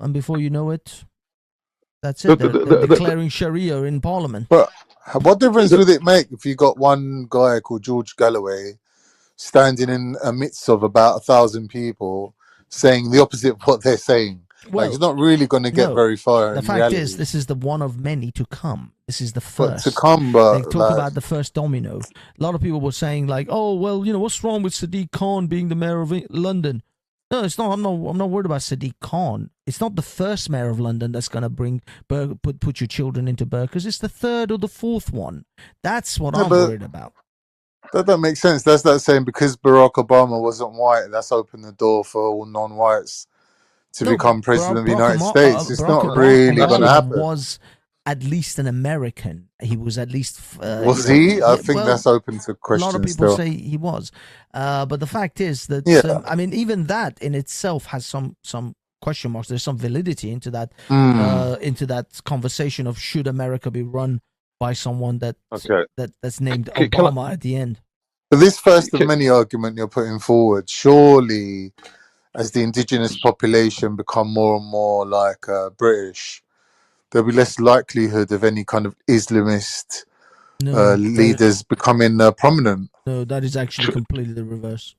and before you know it, that's it. They're declaring Sharia in Parliament. But what difference would it make if you got one guy called George Galloway standing in a midst of about 1,000 people saying the opposite of what they're saying? Well, like, it's not really going to get very far. The fact is, this is the one of many to come. This is the first. But to come, but they talk about the first domino. A lot of people were saying like, "Oh, well, you know, what's wrong with Sadiq Khan being the mayor of London?" No, it's not. I'm not worried about Sadiq Khan. It's not the first mayor of London that's going to put your children into burqas. It's the third or the fourth one. That's what I'm worried about. That don't make sense. That's that saying because Barack Obama wasn't white, that's opened the door for all non-whites to become president of the United States. It's not really going to happen. Was at least an American. He was at least. Was he? I think that's open to question. A lot of people say he was, but the fact is that I mean, even that in itself has some question marks. There's some validity into that conversation of should America be run by someone that's named Obama at the end. But this first of many argument you're putting forward, surely, as the indigenous population become more and more like British, there'll be less likelihood of any kind of Islamist leaders becoming prominent. No, that is actually completely the reverse.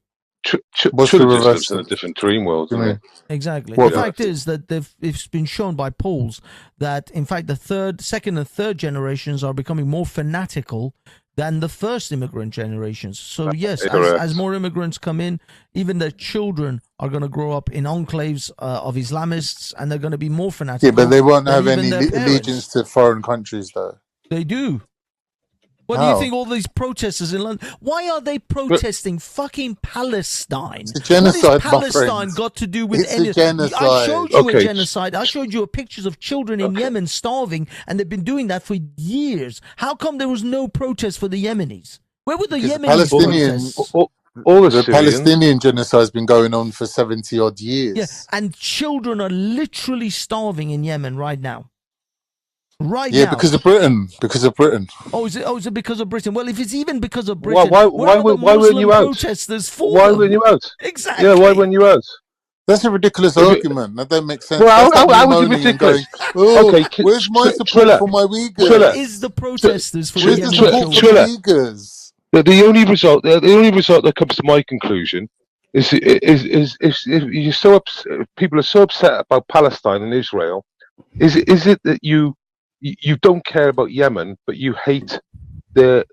What's the reverse? In a different dream world, isn't it? Exactly. The fact is that it's been shown by polls that, in fact, the second and third generations are becoming more fanatical than the first immigrant generations. So yes, as more immigrants come in, even their children are going to grow up in enclaves of Islamists, and they're going to be more fanatical. Yeah, but they won't have any allegiance to foreign countries, though. They do. What do you think all these protesters in London, why are they protesting fucking Palestine? It's a genocide, what has Palestine got to do with any genocide? I showed you a genocide. I showed you pictures of children in Yemen starving, and they've been doing that for years. How come there was no protest for the Yemenis? Where were the Yemenis protests? The Palestinian genocide has been going on for 70-odd years. Yeah, and children are literally starving in Yemen right now. Yeah, because of Britain. Oh, is it because of Britain? Well, if it's even because of Britain, why weren't you out? Protesters for why weren't you out? Exactly. Yeah, why weren't you out? That's a ridiculous argument. That doesn't make sense. Well, how would you be ridiculous? Where's my support for my Uyghurs? Is the protesters for the Uyghurs? The only result that comes to my conclusion is you're so people are so upset about Palestine and Israel. Is it that you don't care about Yemen, but you hate the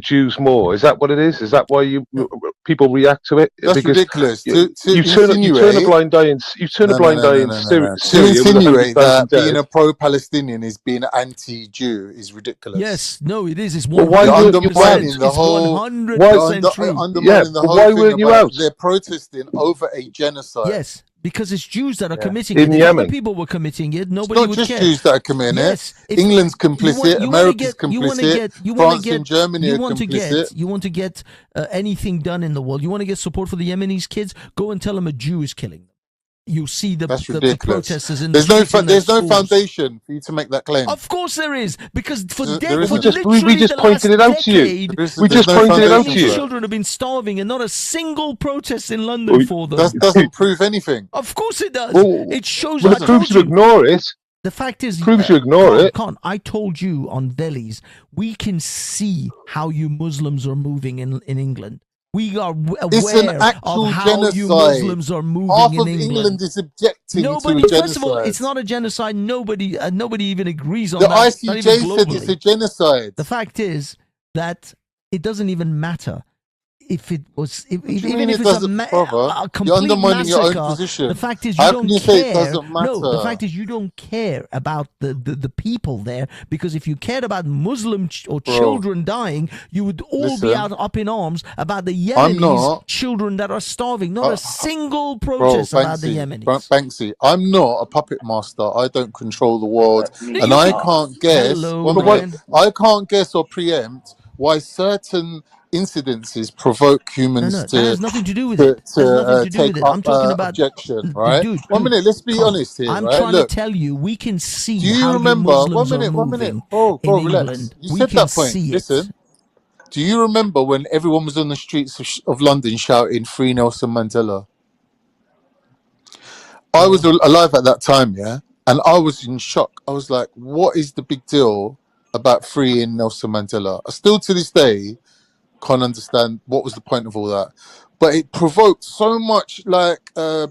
Jews more? Is that what it is? Is that why people react to it? That's ridiculous. You turn a blind eye in Syria. To insinuate that being a pro-Palestinian is being anti-Jew is ridiculous. Yes, no, it is. It's undermining the whole. 100% true. Why weren't you out? They're protesting over a genocide. Yes. Because it's Jews that are committing it. If other people were committing it, nobody would care. It's not just Jews that are committing it. England's complicit, America's complicit, France and Germany are complicit. You want to get anything done in the world, you want to get support for the Yemenis kids, go and tell them a Jew is killing them. You'll see the protesters in there's no foundation for you to make that claim. Of course there is, because we just pointed it out to you. We just pointed it out to you. Children have been starving, and not a single protest in London for them. That doesn't prove anything. Of course it does. It shows. Well, it proves you ignore it. The fact is, proves you ignore it. I told you on Velis, we can see how you Muslims are moving in England. We are aware of how genocide. You Muslims are moving Half in of England. Is objecting to a genocide. First of all, it's not a genocide. Nobody even agrees on that. The ICJ said it's a genocide. The fact is that it doesn't even matter. If it was, even if it's a complete you're undermining massacre, your own position. The fact is you How don't can you care. Say it doesn't matter? No, the fact is you don't care about the people there, because if you cared about Muslim children dying, you would all be up in arms about the Yemenis children that are starving. Not a single protest about the Yemenis. Banksy, I'm not a puppet master. I don't control the world, and I can't guess. I can't guess or preempt why certain incidences provoke humans to. That has nothing to do with it. I'm talking about objection, right? Dude, 1 minute. Let's be honest here. I'm trying to tell you, we can see. Do you remember? 1 minute. Bro, relax. You said that point. Listen. Do you remember when everyone was on the streets of London shouting "Free Nelson Mandela"? I was alive at that time, yeah, and I was in shock. I was like, "What is the big deal about freeing Nelson Mandela?" I still, to this day, can't understand what was the point of all that. But it provoked so much, like,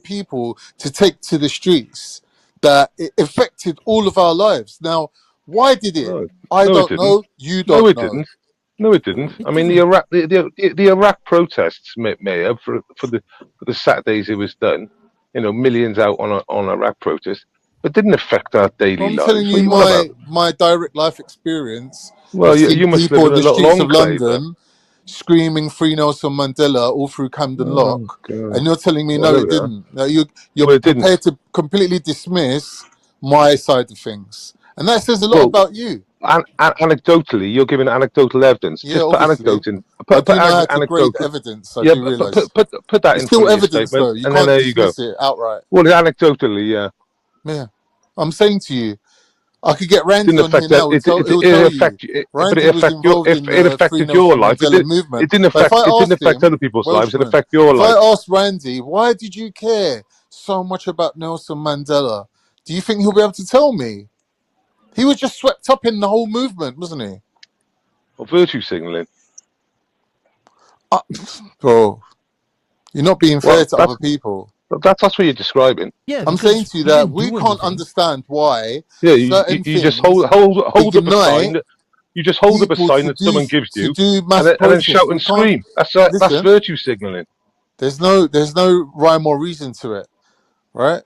people to take to the streets that it affected all of our lives. Now, why did it? No, I no, it don't didn't. know. You No, don't it know. didn't. No, it didn't. It I mean, didn't. the Iraq protests may have for the Saturdays it was done. You know, millions out on Iraq protests, but didn't affect our daily I'm telling lives. What are you you on about? my direct life experience Well, of seeing you must live people in in a the little streets of enclave. London screaming "Free Nelson Mandela" all through Camden Oh Lock, God! and you're telling me Well, no, there it we are. didn't. Now you're Well, it didn't. prepared to completely dismiss my side of things, and that says a lot Well, about you. anecdotally, you're giving anecdotal evidence. Yeah, Just put obviously, anecdote in. I Put do know how to grade anecdotal. evidence. I Yeah, do realize put that it's in front still of your evidence, statement, though. You and then can't there you go. dismiss it outright. Well, anecdotally, yeah, Yeah, I'm saying to you, I could get it didn't Randy on here affect that. now. He'll It tell you. affect you, but Randy it was affect your. involved If in it the Free affected your Nelson life, Mandela movement. it didn't But if affect. I It didn't asked affect him, other people's lives. It Welshman, affect your if I life. asked Randy, why did you care so much about Nelson Mandela? Do you think he'll be able to tell me? He was just swept up in the whole movement, wasn't he? Or virtue signaling. Uh, Bro, you're not being fair Well, to other people. that's what you're describing. Yeah, I'm saying because to you he that didn't we do can't anything. understand why Yeah, certain you just things hold up a ignite sign. You just hold up a people sign that someone gives to you, do mass and then protests. shout We and can't scream. That's listen. virtue signaling. There's no rhyme or reason to it, right?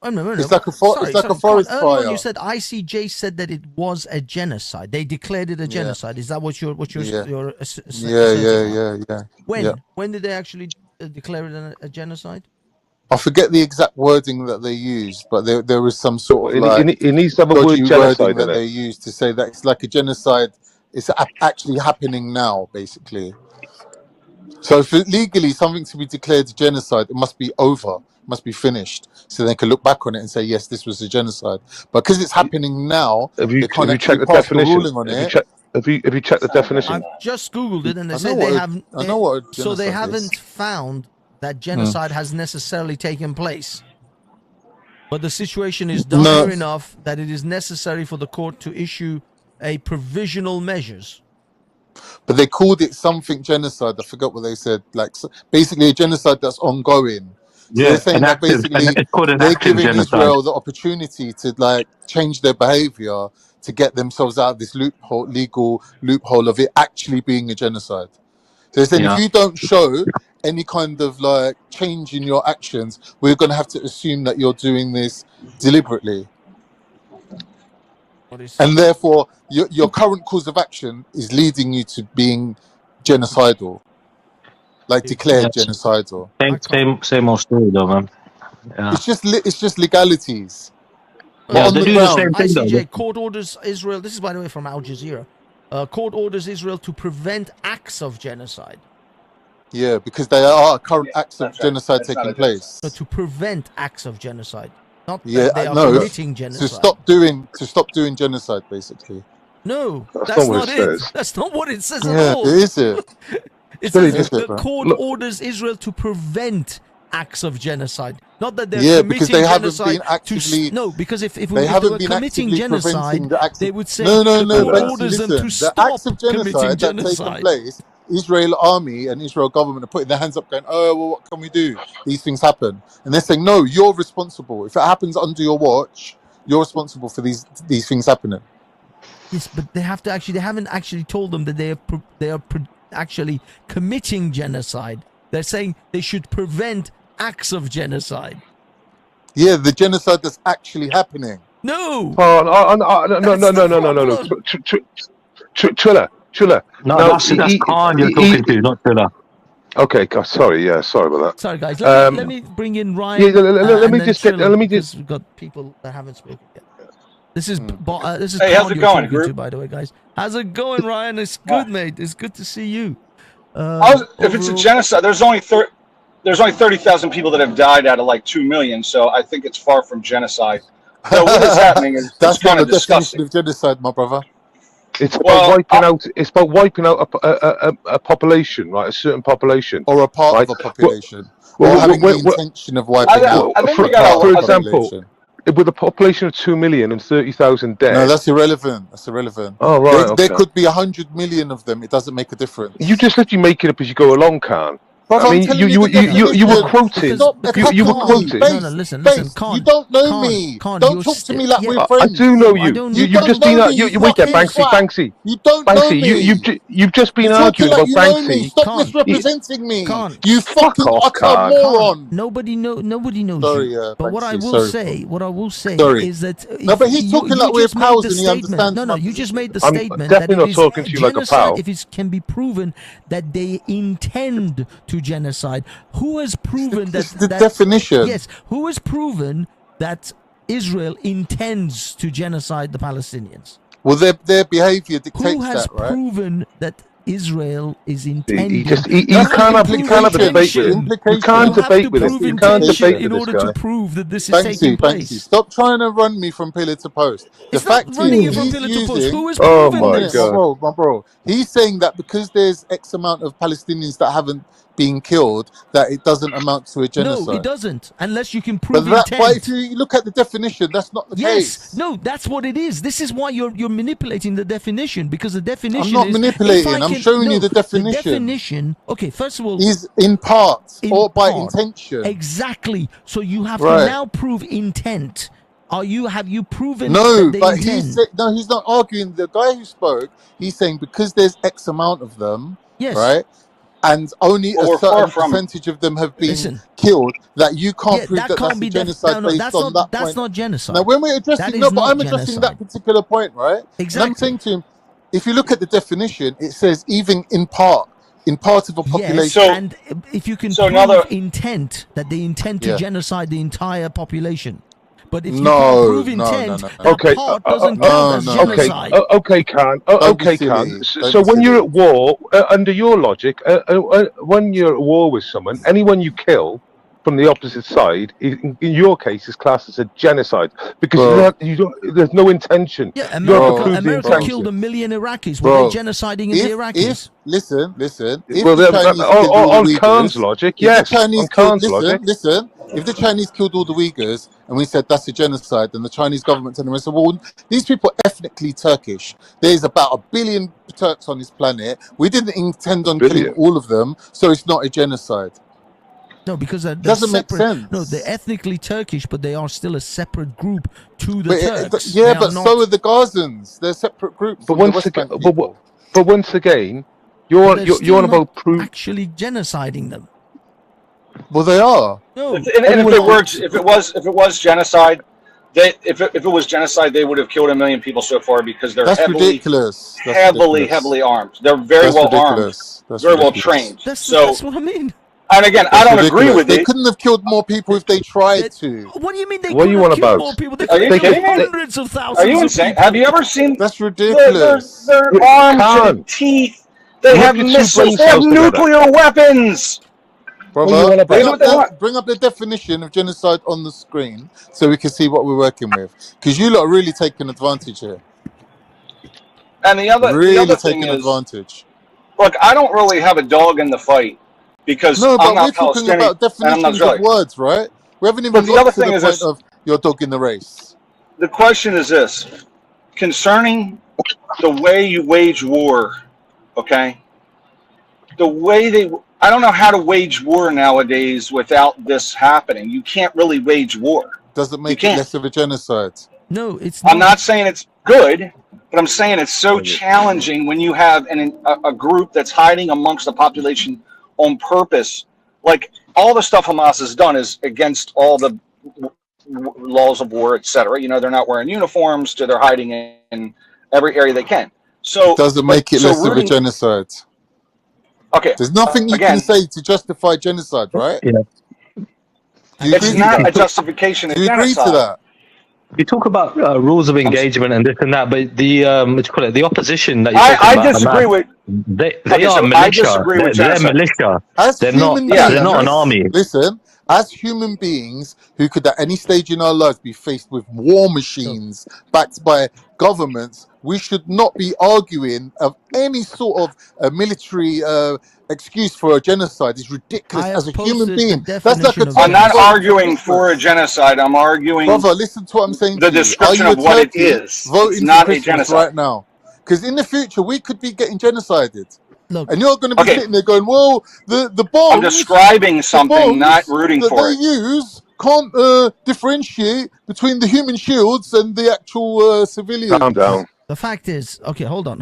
Oh, no, It's no. like Sorry, it's like a sorry. Come on. forest Early on, fire. you said ICJ said that it was a genocide. They declared it a Yeah, genocide. Is that what you're yeah, yeah, asserting yeah, now? yeah, yeah, yeah. When did they actually declare it a genocide? I forget the exact wording that they used, but there was some sort of like It needs to have a word dodgy wording genocide in that it. they used to say that it's like a genocide. It's actually happening now, basically. So for legally something to be declared a genocide, it must be over, must be finished, so they can look back on it and say, yes, this was a genocide. But because it's happening now, they can't Have you actually checked the pass the definition? ruling on it. Have you checked the definition? I've just googled it, and they I know say they what haven't. I know what a So they genocide is. haven't found that Hmm. genocide has necessarily taken place. But the situation is No, dire enough that it is necessary for the court to issue a provisional measures. but they called it something genocide. I forgot what they said. Like basically a genocide that's ongoing. So they're Yeah, saying that basically it's called an they're active giving genocide. Israel the opportunity to like change their behavior to get themselves out of this legal loophole of it actually being a genocide. So they're saying if Yeah, you don't show any kind of like change in your actions, we're going to have to assume that you're doing this deliberately. And therefore, your current course of action is leading you to being genocidal, like yeah. declared genocidal. Same old story though, man. Yeah, It's just legalities, but yeah. on They the do the same ground, thing though. ICJ court orders Israel. This is, by the way, from Al Jazeera. Court orders Israel to prevent acts of genocide. yeah, because there are current acts of genocide taking place. No, to prevent acts of genocide, not Yeah, that they are no, committing to genocide. stop doing genocide, basically. No, That's that's not what not it it. says. That's not what it says at Yeah, all. is it? It Billy, says just the bro. court look. orders Israel to prevent acts of genocide, not that they're Yeah, because committing they haven't genocide. been actively. No, because if They they haven't were been committing actively genocide, preventing the acts they of. would say No, the no, court Banksy, orders them to listen. The acts stop of committing genocide that taken genocide. place, Israel army and Israel government are putting their hands up going, oh, well, what can we do? These things happen. And they're saying, no, you're responsible. If it happens under your watch, you're responsible for these things happening. Yes, but they haven't actually told them that they are actually committing genocide. They're saying they should prevent acts of genocide. Yeah, the genocide that's actually happening. No, Oh, no, that's the no. problem. Triller. No, Now, that's Khan you're talking to, not Thriller. okay, sorry about Sorry, guys. that. Let me bring in Yeah, Ryan. let And me then just get. Triller, Let me just. because we've got people that haven't spoken yet. This is Hey, how's Khan it you're going, talking group? to, by the way, guys. How's it going, Ryan? It's good, mate. It's good to see you. If it's a genocide, there's only 30,000 people that have died out of like 2 million, so I think it's far from genocide. So what is happening is That's it's kind not of the definition disgusting. of genocide, my brother. It's about wiping out. It's about wiping out a population, right? A certain population, or a part right? of a population, Well, or having the intention of wiping out. I think for we got for example, with a population of 2 million and 30,000 dead. No, that's irrelevant. That's irrelevant. Oh, right. There could be 100 million of them. It doesn't make a difference. You just literally make it up as you go along, Khan. But I mean, you were quoted. You were quoted. No, listen, Khan, you don't know me. Khan, don't talk to me like we're friends. I do know you. You've just been. Wait there, Banksy. You don't know me. You've just been You're arguing about Banksy. Stop misrepresenting me. Khan. You fucking utter moron. Nobody knows Sorry, you. But what I will say is that no, but he's talking like we're pals and he understands. No, you just made the statement that it not is talking to you like a pal. if it can be proven that they intend to genocide. Who has proven that? The definition. Yes, who has proven that Israel intends to genocide the Palestinians? Well, their behavior dictates that, right? Who has proven that Israel is intending? You can't have a debate with him. You can't debate with him. You can't debate with in order to prove that this is taking place. Stop trying to run me from pillar to post. The fact is, who has proven this? My bro, he's saying that because there's X amount of Palestinians that haven't been killed, that it doesn't amount to a genocide. No, it doesn't, unless you can prove but intent. But if you look at the definition, that's not the case. No, that's what it is. This is why you're manipulating the definition, because the definition I'm not manipulating. I'm showing you the definition. The definition, okay, first of all, is in part or by intention. Exactly. So you have to now prove intent. Have you proven? No, but he's not arguing. The guy who spoke, he's saying because there's X amount of them, right? And only a certain percentage of them have been killed, that you can't prove that that's a genocide based on that point. That's not genocide. Now, when we're addressing, I'm addressing that particular point, right? Exactly. And I'm saying to him, if you look at the definition, it says even in part of a population. Yes, and if you can prove intent, that they intend to genocide the entire population. But if you can prove intent, that part doesn't count as genocide. Okay, Khan. Okay, Khan. So when you're at war, under your logic, when you're at war with someone, anyone you kill from the opposite side, in your case, is classed as a genocide because there's no intention. Yeah, America killed 1 million Iraqis. Were they genociding the Iraqis? Listen. On Khan's logic, yes. On Khan's logic. Listen. If the Chinese killed all the Uyghurs and we said that's a genocide, then the Chinese government turned around and said, well, these people are ethnically Turkish. There's about 1 billion Turks on this planet. We didn't intend on killing all of them, so it's not a genocide. No, because they're doesn't make sense. No, they're ethnically Turkish, but they are still a separate group to the Turks. So are the Gazans. They're separate groups. But once again, you're on about actually genociding them. Well, they are. No. And if it was genocide, if it was genocide, they would have killed 1 million people so far because they're ridiculous. Heavily armed. They're very well armed, very well trained. That's what I mean. And again, I don't agree with it. They couldn't have killed more people if they tried to. What do you mean they couldn't have killed more people? They could have killed hundreds of thousands. Are you insane? Have you ever seen? That's ridiculous. Their arms and teeth. They have missiles. They have nuclear weapons. Brother, bring up the definition of genocide on the screen so we can see what we're working with. Because you lot are really taking advantage here. And the other thing is, advantage. Look, I don't really have a dog in the fight because I'm not talking about definitions of words, right? We haven't even got to the point of your dog in the race. The question is this: concerning the way you wage war, okay? The way I don't know how to wage war nowadays without this happening. You can't really wage war. Doesn't make it less of a genocide. No, it's not. I'm not saying it's good, but I'm saying it's so challenging when you have a group that's hiding amongst the population on purpose. Like, all the stuff Hamas has done is against all the laws of war, etc. You know, they're not wearing uniforms, they're hiding in every area they can. So it doesn't make it less of a genocide. Okay. There's nothing you can say to justify genocide, right? Yeah. It's not a justification of genocide. Do you agree to that? You talk about rules of engagement and this and that, but the what you call it, the opposition that you talk about, I disagree with. They are militia. They're militia. They're not an army. Listen, as human beings who could at any stage in our lives be faced with war machines backed by governments, we should not be arguing of any sort of military excuse for a genocide. Is ridiculous. As a human being, that's like a I'm not arguing for a genocide. I'm arguing, brother, listen to what I'm saying. The description of what it is. Voting it's not for a Christmas genocide right now, because in the future we could be getting genocided. Look, and you're going to be sitting there going, "Well, the bombs." I'm describing something, not rooting for it. They use can't differentiate between the human shields and the actual civilians. Calm down. The fact is, okay, hold on.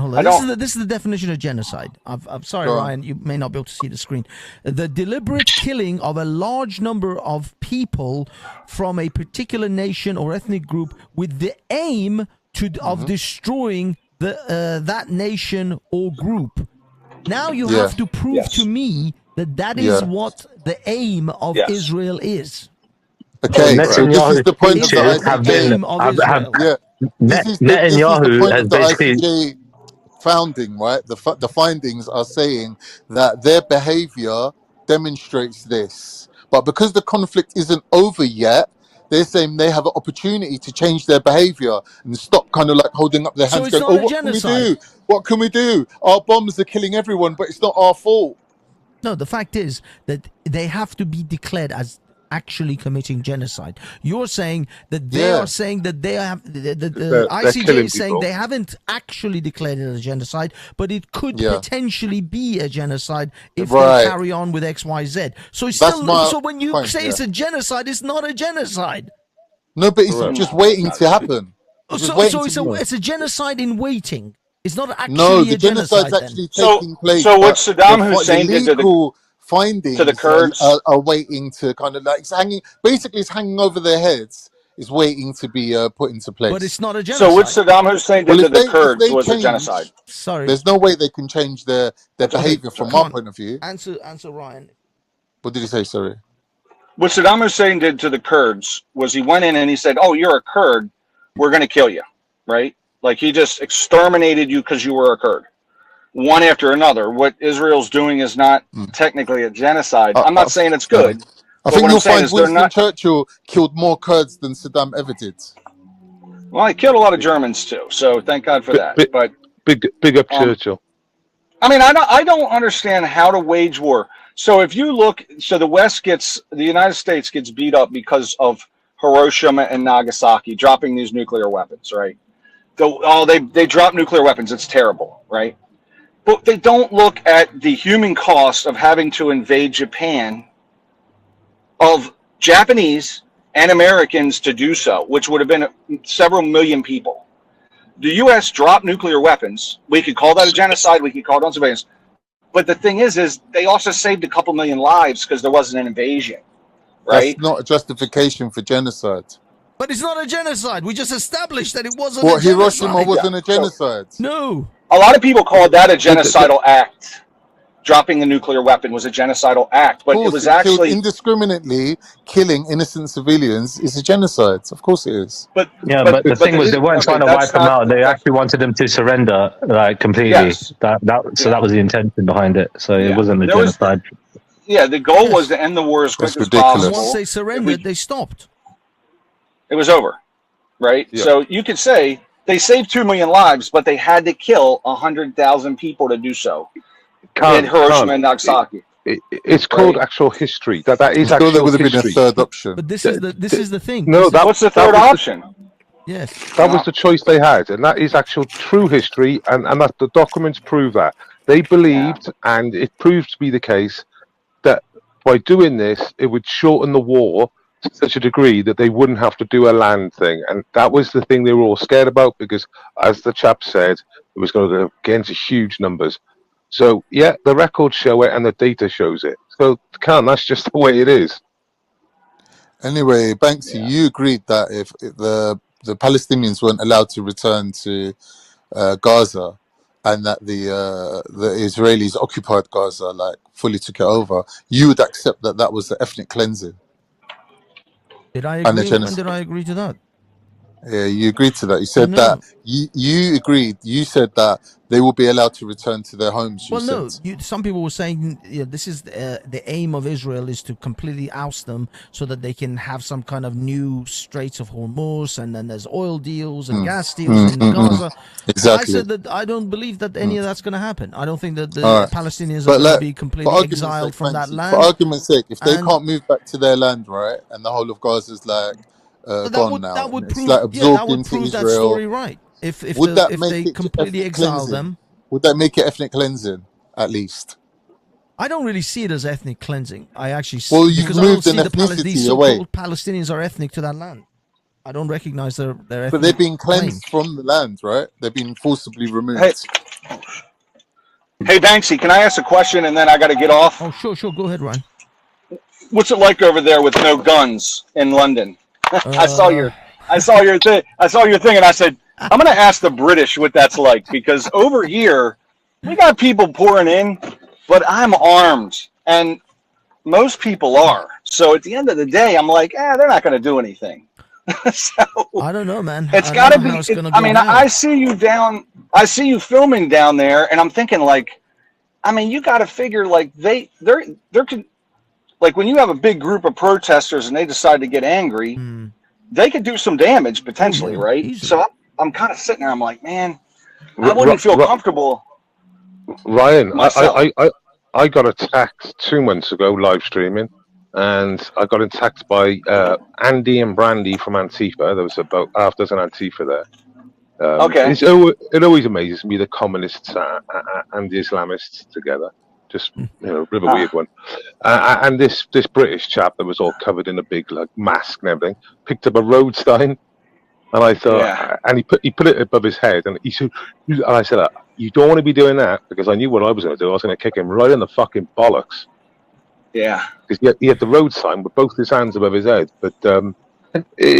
This is the definition of genocide. I'm sorry, Ryan, you may not be able to see the screen. The deliberate killing of a large number of people from a particular nation or ethnic group with the aim of destroying that nation or group. Now you have to prove to me that is what the aim of Israel is. Okay, so this is the point of the ICJ. This is the point of the ICJ founding, right? The findings are saying that their behavior demonstrates this. But because the conflict isn't over yet, they're saying they have an opportunity to change their behavior and stop kind of like holding up their hands going, "Oh, what can we do? What can we do? Our bombs are killing everyone, but it's not our fault." No, the fact is that they have to be declared as actually committing genocide. You're saying that they are saying that they have the ICJ is saying they haven't actually declared it as a genocide, but it could potentially be a genocide if they carry on with XYZ. So it's so when you say it's a genocide, it's not a genocide. No, but it's just waiting to happen. It's a genocide in waiting. It's not actually a genocide. Genocide's actually taking place. So what Saddam Hussein did to the findings to the Kurds are waiting to kind of like it's hanging over their heads. It's waiting to be put into place. But it's not a genocide. So what Saddam Hussein did to the Kurds was a genocide. Sorry, there's no way they can change their behavior from our point of view. Answer Ryan. What did he say? Sorry. What Saddam Hussein did to the Kurds was he went in and he said, "Oh, you're a Kurd. We're going to kill you." Right? Like he just exterminated you because you were a Kurd. One after another. What Israel's doing is not technically a genocide. I'm not saying it's good. I think you'll find Winston Churchill killed more Kurds than Saddam ever did. Well, he killed a lot of Germans too, so thank God for that. But big up Churchill. I mean, I don't understand how to wage war. So if you look, the United States gets beat up because of Hiroshima and Nagasaki dropping these nuclear weapons, right? They drop nuclear weapons. It's terrible, right? But they don't look at the human cost of having to invade Japan, of Japanese and Americans to do so, which would have been several million people. The U.S. dropped nuclear weapons. We could call that a genocide. We could call it on surveillance. But the thing is they also saved a couple million lives because there wasn't an invasion, right? That's not a justification for genocide. But it's not a genocide. We just established that it wasn't a genocide. Hiroshima wasn't a genocide. No. A lot of people call that a genocidal act. Dropping the nuclear weapon was a genocidal act, but it was actually indiscriminately killing innocent civilians is a genocide. Of course it is. But the thing was, they weren't trying to wipe them out. They actually wanted them to surrender, like completely. Yes. That was the intention behind it. So it wasn't a genocide. The goal was to end the war as quick as possible. Once they surrendered, they stopped. It was over, right? Yeah. So you could say they saved 2 million lives, but they had to kill 100,000 people to do so. In Hiroshima and Nagasaki. It's called actual history. That is actual that would have history. been a third option. But this is the thing. No, what's the third option? Yes. That was the choice they had, and that is actual true history, and that the documents prove that. They believed, and it proved to be the case, that by doing this, it would shorten the war to such a degree that they wouldn't have to do a land thing. And that was the thing they were all scared about, because, as the chap said, it was going to go against huge numbers. So, the records show it and the data shows it. So, that's just the way it is. Anyway, Banksy, you agreed that if the Palestinians weren't allowed to return to Gaza, and that the Israelis occupied Gaza, like fully took it over, you would accept that was the ethnic cleansing. Did I agree? When did I agree to that? Yeah, you agreed to that. You said that you agreed. You said that they will be allowed to return to their homes. Well, no. Some people were saying this is the aim of Israel is to completely oust them so that they can have some kind of new Straits of Hormuz, and then there's oil deals and gas deals in Gaza. Exactly. I said that I don't believe that any of that's going to happen. I don't think that the Palestinians are going to be completely exiled from that land. For argument's sake, if they can't move back to their land, right, and the whole of Gaza's like gone now, that would prove, like absorbed that would into prove Israel, that story right. If they completely exile them, would that make it ethnic cleansing at least? I don't really see it as ethnic cleansing. I actually see, well, you've moved an ethnicity these so-called Palestinians are ethnic to that land. I don't recognize their ethnic. But they're being cleansed from the land, right? They're being forcibly removed. Hey Banksy, can I ask a question and then I got to get off? Oh, sure. Go ahead, Ryan. What's it like over there with no guns in London? I saw your thing. I saw your thing, and I said, I'm going to ask the British what that's like, because over here we got people pouring in, but I'm armed, and most people are. So at the end of the day, I'm like, they're not going to do anything. So I don't know, man. It's got to be. I see you filming down there, and I'm thinking, like, I mean, you got to figure, like, there could, like, when you have a big group of protesters and they decide to get angry, they could do some damage potentially, right? Easily. So I'm kind of sitting there. I'm like, man, I wouldn't feel comfortable. Ryan, I got attacked 2 months ago live streaming, and I got attacked by Andy and Brandy from Antifa. There was about half dozen Antifa there. Okay. It always amazes me the communists and the Islamists together. Just, you know, a bit of a weird one. And this British chap that was all covered in a big like mask and everything picked up a road sign, and I thought, and he put it above his head, and he said, and I said, you don't want to be doing that, because I knew what I was going to do. I was going to kick him right in the fucking bollocks. Yeah. Because he had the road sign with both his hands above his head. But what do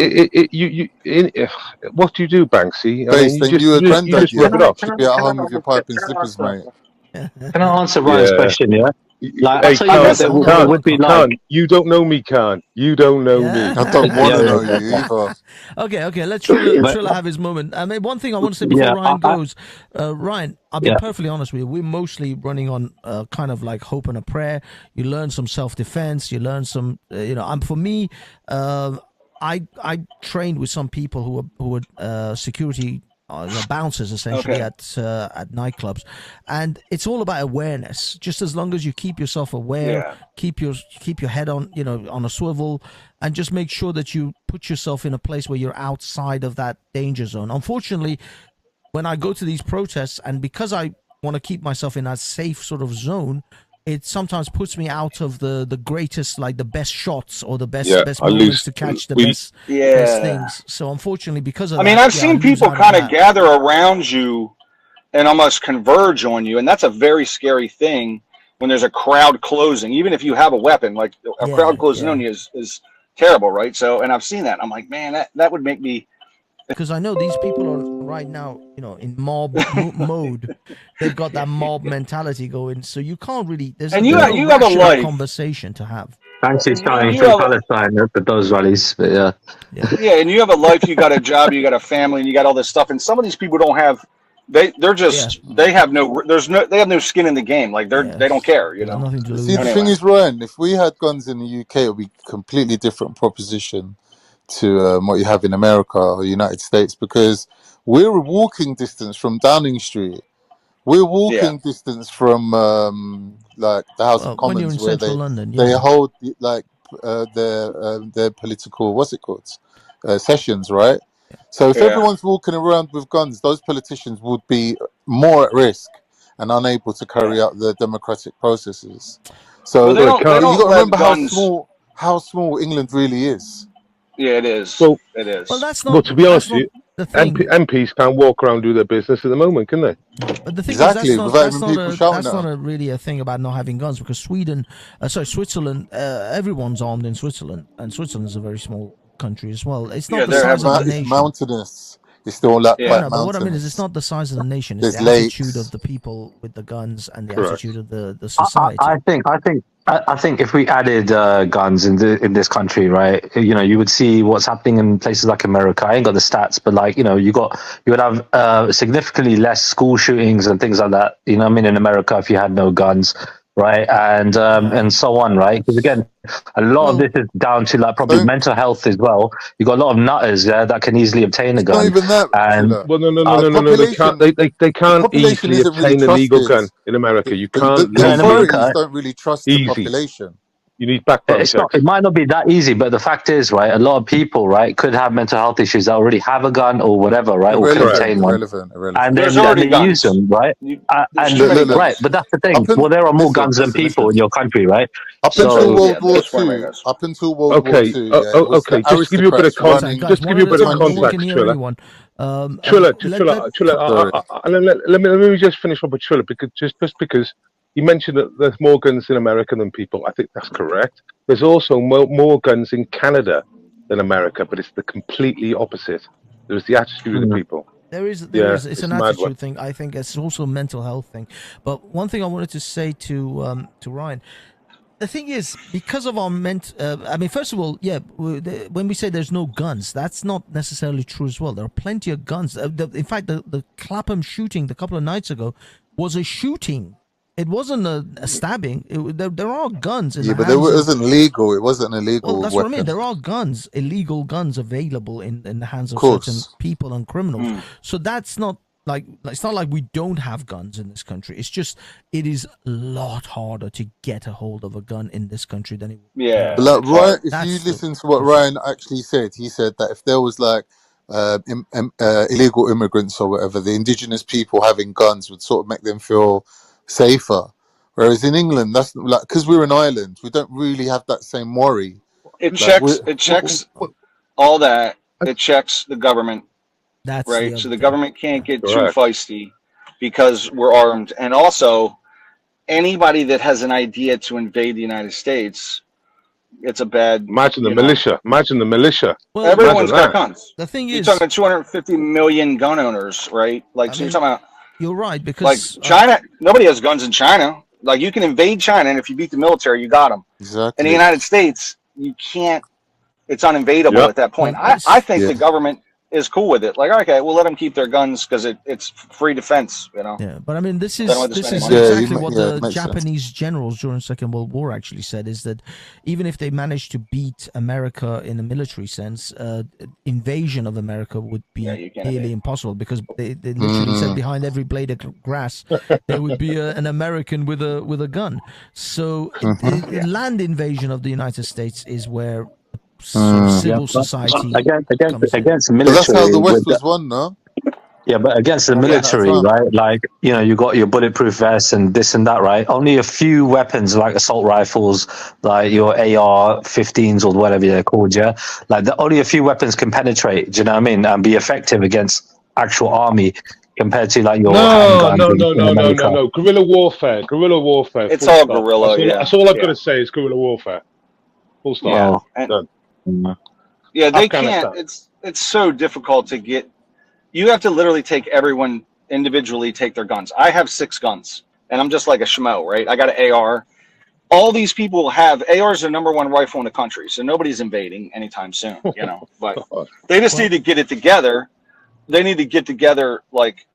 you do, Banksy? You a granddad. You should be at home with your pipe and slippers, mate. Can I answer Ryan's question? Yeah. Like, hey, there would be like, you don't know me, Khan. You don't know me. I don't want to know you either. Okay. Let Trilla have his moment. I mean, one thing I want to say before Ryan goes, Ryan, I'll be perfectly honest with you. We're mostly running on kind of like hope and a prayer. You learn some self-defense. You learn some, for me, I trained with some people who were security. Bouncers essentially at nightclubs, and it's all about awareness. Just as long as you keep yourself aware, keep your head on on a swivel, and just make sure that you put yourself in a place where you're outside of that danger zone. Unfortunately, when I go to these protests, and because I want to keep myself in that safe sort of zone, it sometimes puts me out of the greatest, like the best shots or the best moments to catch the best things. So unfortunately, because of I've seen people kind of gather around you and almost converge on you, and that's a very scary thing when there's a crowd closing. Even if you have a weapon, like a crowd closing on you is terrible, right? So, and I've seen that. I'm like, man, that would make me. Because I know these people are right now, in mob mode. They've got that mob mentality going, so you can't really. There's you have a life conversation to have. Banksy's going through Palestine at those rallies, but and you have a life. You got a job. You got a family, and you got all this stuff. And some of these people don't have. They have no skin in the game. Like they don't care. Nothing to lose. See, the thing is, Ryan, if we had guns in the UK, it would be a completely different proposition to what you have in America or United States, because we're a walking distance from Downing Street. We're walking distance from like the House of Commons, where they hold like their political sessions, right? So if everyone's walking around with guns, those politicians would be more at risk and unable to carry out their democratic processes. So you got to remember how small England really is. Yeah, it is. It is. Well, that's not. Well, to be honest with you, MPs can't walk around and do their business at the moment, can they? But the thing is, that's not really a thing about not having guns, because Switzerland, everyone's armed in Switzerland, and Switzerland's a very small country as well. It's not the size of the nation. It's mountainous. It's still quite mountainous. But what I mean is, it's not the size of the nation. It's the attitude of the people with the guns and the attitude of the society. I think I think if we added guns in this country, right, you would see what's happening in places like America. I ain't got the stats, but like, you would have significantly less school shootings and things like that. You know what I mean? In America, if you had no guns, right, and so on, right? Because again, a lot of this is down to like probably mental health as well. You got a lot of nutters there that can easily obtain a gun. Not even that. And well, no. They can't easily obtain a legal gun in America. You can't. The in authorities America, don't really trust the population. You need background checks. It might not be that easy, but the fact is, right, a lot of people, right, could have mental health issues that already have a gun or whatever, right, or can obtain one. And then they use them, right? Right, but that's the thing. Well, there are more guns than people in your country, right? Up until World War II. Up until World War II. Okay. Just to give you a bit of context. Just to give you a bit of context, Triller. Let me just finish up with Triller, because because you mentioned that there's more guns in America than people. I think that's correct. There's also more guns in Canada than America, but it's the completely opposite. There's the attitude of the people. There is. It's an attitude thing. I think it's also a mental health thing. But one thing I wanted to say to Ryan, the thing is, because of our I mean, first of all, when we say there's no guns, that's not necessarily true as well. There are plenty of guns. In fact, the Clapham shooting a couple of nights ago was a shooting. It wasn't a stabbing. There are guns. But it wasn't legal. It wasn't illegal. Well, that's what I mean. There are guns, illegal guns, available in the hands of certain people and criminals. So that's not like, it's not like we don't have guns in this country. It's just it is a lot harder to get a hold of a gun in this country than it. Yeah. But like Ryan, if you listen to what Ryan actually said, he said that if there was like illegal immigrants or whatever, the indigenous people having guns would sort of make them feel safer, whereas in England, that's like, because we're an island, we don't really have that same worry. It checks all that. It checks the government. That's right. So the government can't get too feisty because we're armed, and also anybody that has an idea to invade the United States, it's a bad. Imagine the militia. Imagine the militia. Well, everyone's got guns. The thing is, you're talking 250 million gun owners, right? Like, so you're talking about. You're right, because like China, nobody has guns in China. Like, you can invade China, and if you beat the military, you got them. Exactly. In the United States, you can't. It's uninvadable at that point. I think the government is cool with it. Like, okay, we'll let them keep their guns because it's free defense, you know. Yeah, but I mean, this is exactly what the Japanese generals during the Second World War actually said, is that even if they managed to beat America in a military sense, invasion of America would be nearly impossible, because they literally said behind every blade of grass there would be an American with a gun. So land invasion of the United States is where civil society against military. But that's how the West was won, no? Yeah, but against the military, right? Like, you got your bulletproof vests and this and that, right? Only a few weapons, like assault rifles, like your AR-15s or whatever they're called, yeah? Like, only a few weapons can penetrate, do you know what I mean? And be effective against actual army compared to, like, your No. Guerrilla warfare. It's all guerrilla, That's all I've got to say is guerrilla warfare. Full stop. Yeah, they can't. It's so difficult to get. You have to literally take everyone individually, take their guns. I have 6 guns, and I'm just like a schmo, right? I got an AR. All these people have ARs, are number 1 rifle in the country, so nobody's invading anytime soon, you know. But they just need to get it together. They need to get together, like,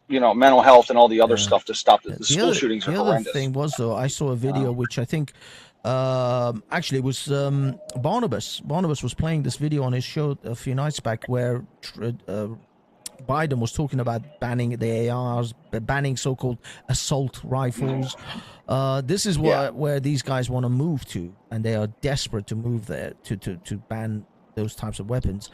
mental health and all the other stuff to stop the school shootings are horrendous. The other thing was, though, I saw a video which I think. Actually, it was Barnabas. Barnabas was playing this video on his show a few nights back, where Biden was talking about banning the ARs, banning so-called assault rifles. This is where these guys want to move to, and they are desperate to move there to ban those types of weapons.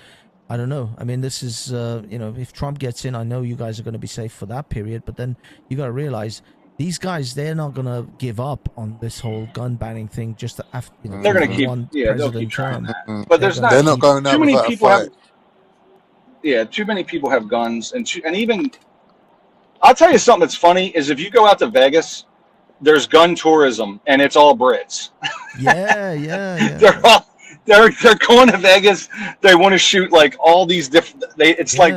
I don't know. I mean, this is if Trump gets in, I know you guys are going to be safe for that period, but then you got to realize. These guys, they're not going to give up on this whole gun banning thing just after, they're going to keep, they'll keep trying that. But they're not going out too many people fight. Too many people have guns, and even, I'll tell you something that's funny, is if you go out to Vegas, there's gun tourism, and it's all Brits. Yeah. They're going to Vegas. They want to shoot like all these different. It's like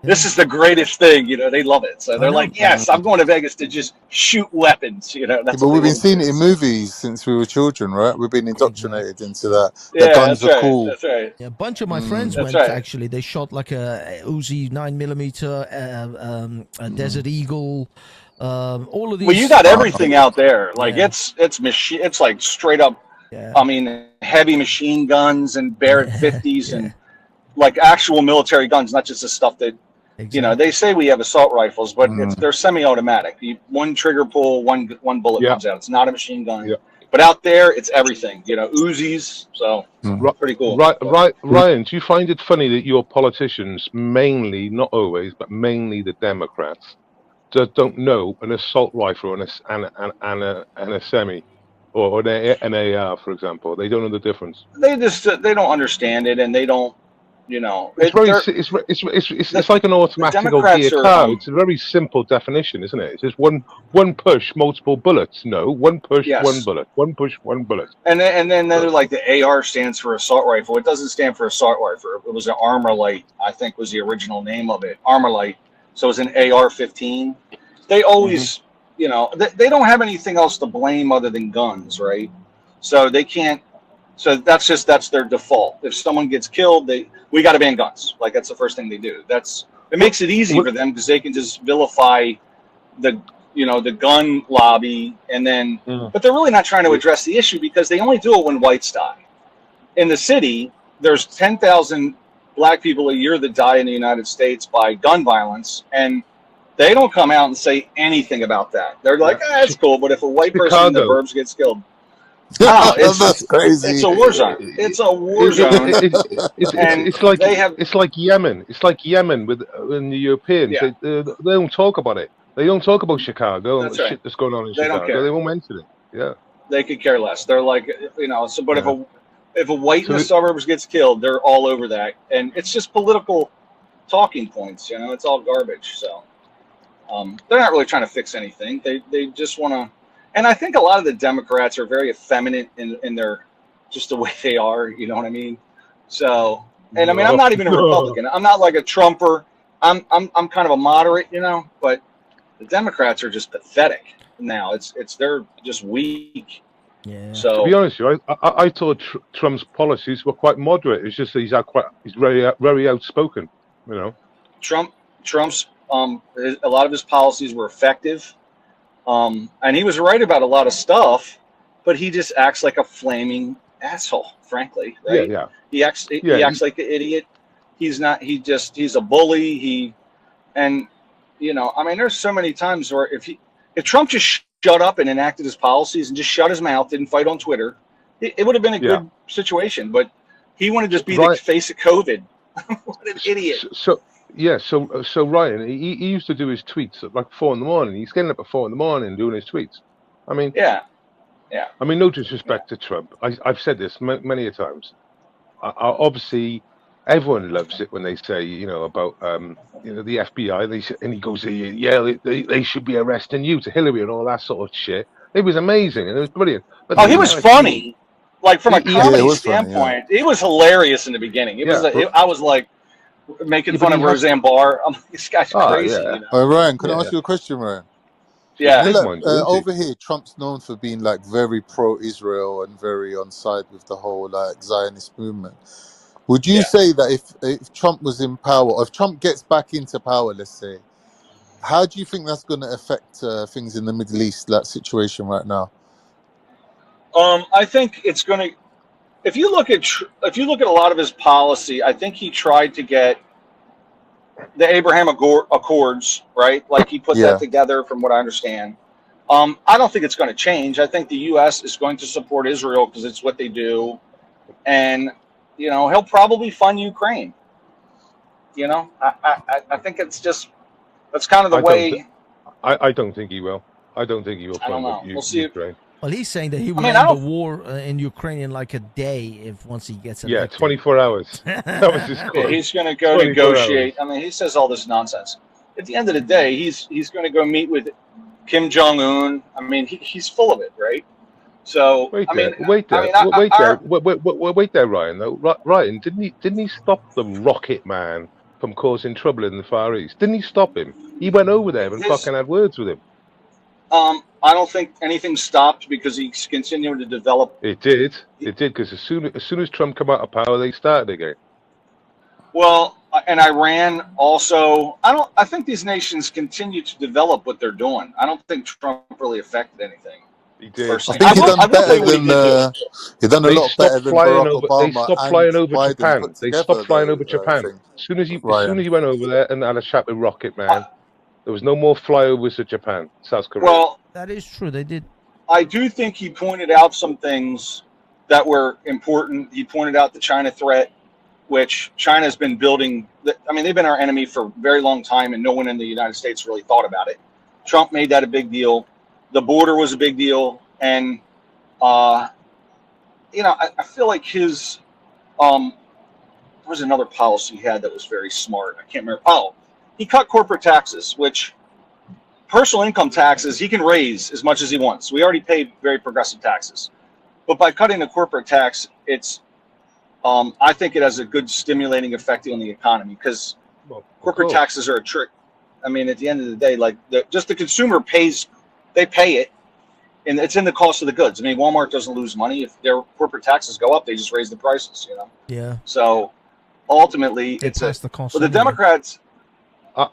This is the greatest thing, they love it. So they're know. like, yes, I'm going to Vegas to just shoot weapons, That's but what we've they been want seeing to it do. in movies since we were children, right? We've been indoctrinated into that. The Yeah, guns that's are right. cool. That's right. Yeah, a bunch of my friends That's went. right. Actually, they shot like a Uzi 9mm, a Desert Eagle, all of these. Well, you got everything out there. Like it's machine. It's like straight up. Yeah. I mean, heavy machine guns and Barrett 50s Yeah. and like actual military guns, not just the stuff that they say we have assault rifles, but they're semi-automatic. One trigger pull, one bullet comes out. It's not a machine gun. Yeah. But out there, it's everything. Uzis. So pretty cool. Right, Ryan. Do you find it funny that your politicians, mainly, not always, but mainly the Democrats, don't know an assault rifle and a semi, or an AR, for example? They don't know the difference. They don't understand it, and they don't. It's like an automatic or gear car. It's a very simple definition, isn't it? It's just one push, multiple bullets. No, one push, one bullet. One push, one bullet. And then they're like the AR stands for assault rifle. It doesn't stand for assault rifle. It was an Armalite, I think, was the original name of it. Armalite. So it was an AR-15. They always, they don't have anything else to blame other than guns, right? So they can't. So that's their default. If someone gets killed, we got to ban guns. Like that's the first thing they do. It makes it easy for them because they can just vilify the gun lobby, and then but they're really not trying to address the issue because they only do it when whites die. In the city, there's 10,000 black people a year that die in the United States by gun violence, and they don't come out and say anything about that. They're like, it's cool, but if a white person in the burbs gets killed. That's crazy. It's a war zone. It's a war zone. It's like Yemen. It's like Yemen in the Europeans. Yeah. They don't talk about it. They don't talk about Chicago and the shit that's going on in Chicago. Don't care. They won't mention it. Yeah. They could care less. They're like, but if a white in the suburbs gets killed, they're all over that, and it's just political talking points. It's all garbage. So they're not really trying to fix anything. They just want to. And I think a lot of the Democrats are very effeminate in their just the way they are. You know what I mean? So, and I mean, I'm not even a Republican. I'm not like a Trumper. I'm kind of a moderate, But the Democrats are just pathetic now. They're just weak. Yeah. To So be honest with you, I thought Trump's policies were quite moderate. It's just that he's very very outspoken. Trump's a lot of his policies were effective. And he was right about a lot of stuff, but he just acts like a flaming asshole, frankly, right? Yeah. He acts like an idiot. He's not, he's a bully. I mean, there's so many times where if Trump just shut up and enacted his policies and just shut his mouth, didn't fight on Twitter, it would have been a good situation, but he wanted to just be the face of COVID. What an idiot. So Ryan, he used to do his tweets at like 4 a.m. He's getting up at 4 a.m. doing his tweets. I mean, yeah. I mean, no disrespect to Trump. I've said this many a times. Obviously, everyone loves it when they say, about the FBI. And he goes, they should be arresting you to Hillary and all that sort of shit. It was amazing and it was brilliant. But he was funny, like from a comedy standpoint. It was hilarious in the beginning. I was like. Making fun of Roseanne Barr. I'm like, this guy's crazy. Ryan, can I ask you a question, Ryan? Yeah. Over here, Trump's known for being like very pro-Israel and very on side with the whole like Zionist movement. Would you say that if Trump was in power, or if Trump gets back into power, let's say, how do you think that's going to affect things in the Middle East, that situation right now? I think it's going to. If you look at a lot of his policy, I think he tried to get the Abraham Accords, right? Like he put that together, from what I understand. I don't think it's going to change. I think the U.S. is going to support Israel because it's what they do, and he'll probably fund Ukraine. I think it's just that's kind of the way. I don't think he will. I don't think he will fund Ukraine. We'll see. Well, he's saying that he will end the war in Ukraine in like a day once he gets elected. 24 hours. That was his quote. He's going to go negotiate. Hours. I mean, he says all this nonsense. At the end of the day, he's going to go meet with Kim Jong-un. I mean, he's full of it, right? So wait there, Ryan. Though Ryan, didn't he stop the Rocket Man from causing trouble in the Far East? Didn't he stop him? He went over there and fucking had words with him. I don't think anything stopped because he's continuing to develop. It did, because as soon as Trump came out of power, they started again. Well, and Iran also. I think these nations continue to develop what they're doing. I don't think Trump really affected anything. He did. I think he done better than he done a lot better than Barack Obama. They stopped flying over Japan. They stopped flying over Japan. As soon as he went over there and had a chat with Rocket Man, there was no more flyovers to Japan, South Korea. Well, that is true. They did. I do think he pointed out some things that were important. He pointed out the China threat, which China's been building. I mean, they've been our enemy for a very long time, and no one in the United States really thought about it. Trump made that a big deal. The border was a big deal, and I feel like his there was another policy he had that was very smart. I can't remember. Oh, he cut corporate taxes, which personal income taxes he can raise as much as he wants. We already pay very progressive taxes, but by cutting the corporate tax, it's I think it has a good stimulating effect on the economy because corporate taxes are a trick. I mean, at the end of the day, like just the consumer pays. They pay it, and it's in the cost of the goods. I mean, Walmart doesn't lose money if their corporate taxes go up; they just raise the prices. Yeah. So ultimately, it's the cost. But the Democrats,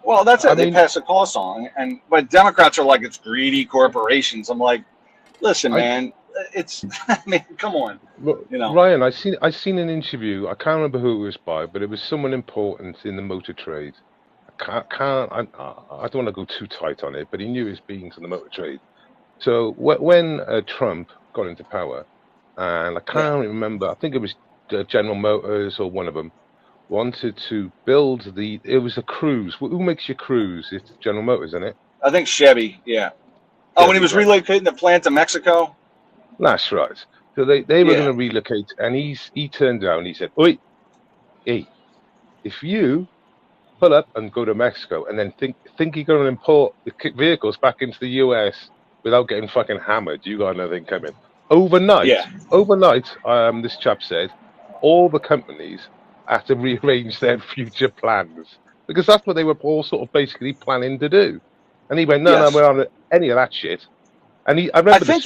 well, that's it. They pass a cost on, but Democrats are like it's greedy corporations. I'm like, listen, man, it's. I mean, come on. Ryan, I seen an interview. I can't remember who it was by, but it was someone important in the motor trade. I don't want to go too tight on it, but he knew his beings in the motor trade. So when Trump got into power, and I can't remember, I think it was General Motors or one of them, wanted to build it was a Cruise. Who makes your Cruise? It's General Motors, isn't it? I think Chevy, yeah. Oh, when he was relocating the plant to Mexico? That's right. So they were going to relocate, and he turned down, he said, "Oi, hey, if you pull up and go to Mexico and then think you're going to import the vehicles back into the US without getting fucking hammered, you got nothing coming." Overnight, this chap said, all the companies had to rearrange their future plans because that's what they were all sort of basically planning to do. And he went, no, we're on any of that shit. And I think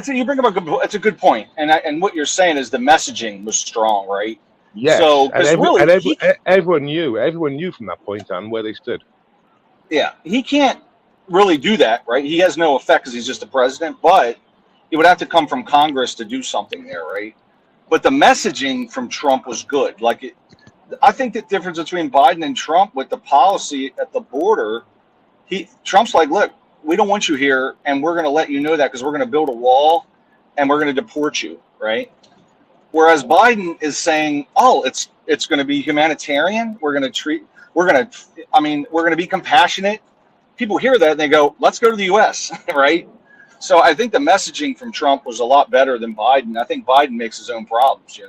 you bring up it's a good point. And what you're saying is the messaging was strong, right? Yes, so, everyone knew from that point on where they stood. Yeah, he can't really do that, right? He has no effect because he's just the president, but it would have to come from Congress to do something there, right? But the messaging from Trump was good. I think the difference between Biden and Trump with the policy at the border, Trump's like, look, we don't want you here, and we're going to let you know that because we're going to build a wall and we're going to deport you, right? Whereas Biden is saying, "Oh, it's going to be humanitarian. We're going to be compassionate." People hear that and they go, "Let's go to the U.S." Right? So I think the messaging from Trump was a lot better than Biden. I think Biden makes his own problems,